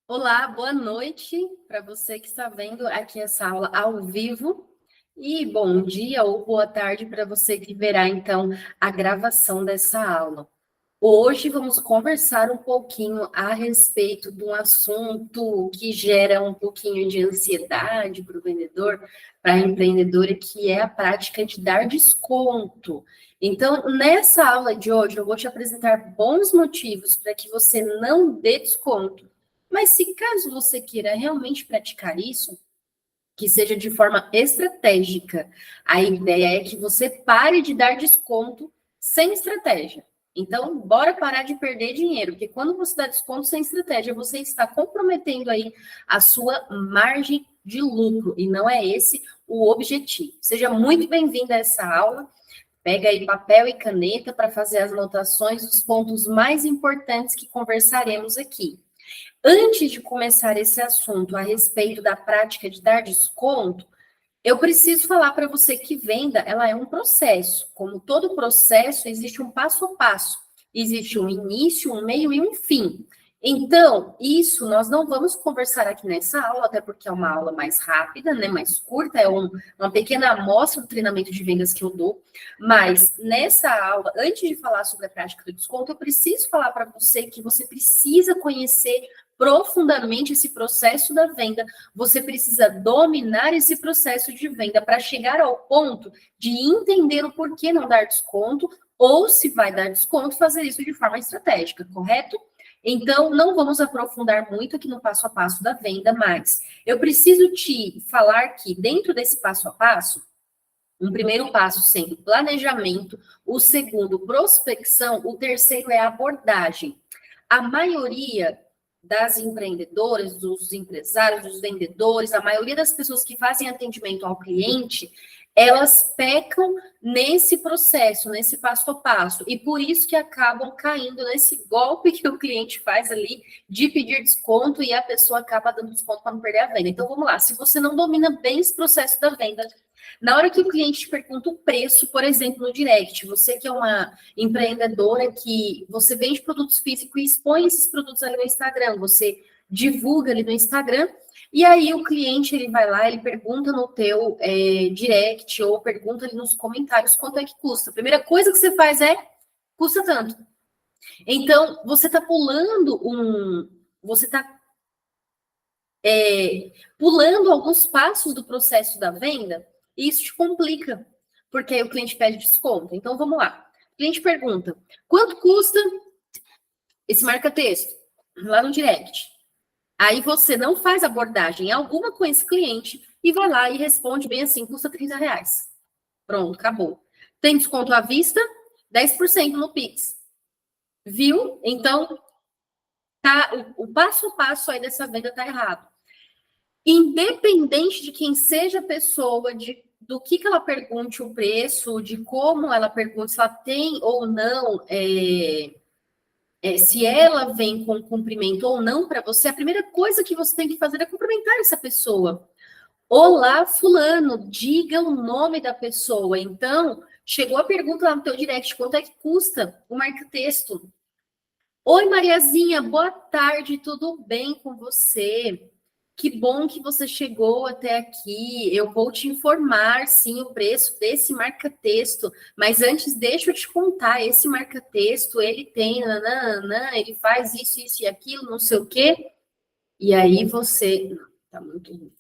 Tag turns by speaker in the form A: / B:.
A: Olá, boa noite para você que está vendo aqui essa aula ao vivo. E bom dia ou boa tarde para você que verá então a gravação dessa aula. Hoje vamos conversar um pouquinho a respeito de um assunto que gera um pouquinho de ansiedade para o vendedor, para a empreendedora, que é a prática de dar desconto. Então, nessa aula de hoje, eu vou te apresentar bons motivos para que você não dê desconto. Mas se caso você queira realmente praticar isso, que seja de forma estratégica. A ideia é que você pare de dar desconto sem estratégia. Então, bora parar de perder dinheiro, porque quando você dá desconto sem estratégia, você está comprometendo aí a sua margem de lucro, e não é esse o objetivo. Seja muito bem-vindo a essa aula. Pega aí papel e caneta para fazer as anotações dos pontos mais importantes que conversaremos aqui. Antes de começar esse assunto a respeito da prática de dar desconto, eu preciso falar para você que venda, ela é um processo. Como todo processo, existe um passo a passo. Existe um início, um meio e um fim. Então, isso nós não vamos conversar aqui nessa aula, até porque é uma aula mais rápida, né, mais curta, é uma pequena amostra do treinamento de vendas que eu dou. Mas nessa aula, antes de falar sobre a prática do desconto, eu preciso falar para você que você precisa conhecer profundamente esse processo da venda, você precisa dominar esse processo de venda para chegar ao ponto de entender o porquê não dar desconto, ou se vai dar desconto, fazer isso de forma estratégica, correto? Então, não vamos aprofundar muito aqui no passo a passo da venda, mas eu preciso te falar que dentro desse passo a passo, um primeiro passo sendo planejamento, o segundo, prospecção, o terceiro é abordagem. A maioria das empreendedoras, dos empresários, dos vendedores, a maioria das pessoas que fazem atendimento ao cliente, elas pecam nesse processo, nesse passo a passo, e por isso que acabam caindo nesse golpe que o cliente faz ali de pedir desconto e a pessoa acaba dando desconto para não perder a venda. Então vamos lá, se você não domina bem esse processo da venda, na hora que o cliente te pergunta o preço, por exemplo, no direct, você que é uma empreendedora que você vende produtos físicos e expõe esses produtos ali no Instagram, você divulga ali no Instagram, e aí o cliente ele vai lá, ele pergunta no teu direct ou pergunta ali nos comentários quanto é que custa. A primeira coisa que você faz é custa tanto. Então, você está pulando você está pulando alguns passos do processo da venda, e isso te complica, porque aí o cliente pede desconto. Então, vamos lá. O cliente pergunta, quanto custa esse marca-texto? Lá no direct. Aí você não faz abordagem alguma com esse cliente e vai lá e responde bem assim, custa R$ 30. Pronto, acabou. Tem desconto à vista? 10% no Pix. Viu? Então, o passo a passo aí dessa venda tá errado. Independente de quem seja a pessoa, do que ela pergunte o preço, de como ela pergunta, se ela tem ou não, se ela vem com cumprimento ou não para você, a primeira coisa que você tem que fazer é cumprimentar essa pessoa. Olá, fulano, diga o nome da pessoa. Então, chegou a pergunta lá no teu direct, quanto é que custa o marca-texto? Oi, Mariazinha, boa tarde, tudo bem com você? Que bom que você chegou até aqui. Eu vou te informar, sim, o preço desse marca-texto. Mas antes, deixa eu te contar, esse marca-texto, ele tem, nananã, ele faz isso, isso e aquilo, não sei o quê. E aí você... Não, tá muito ruim.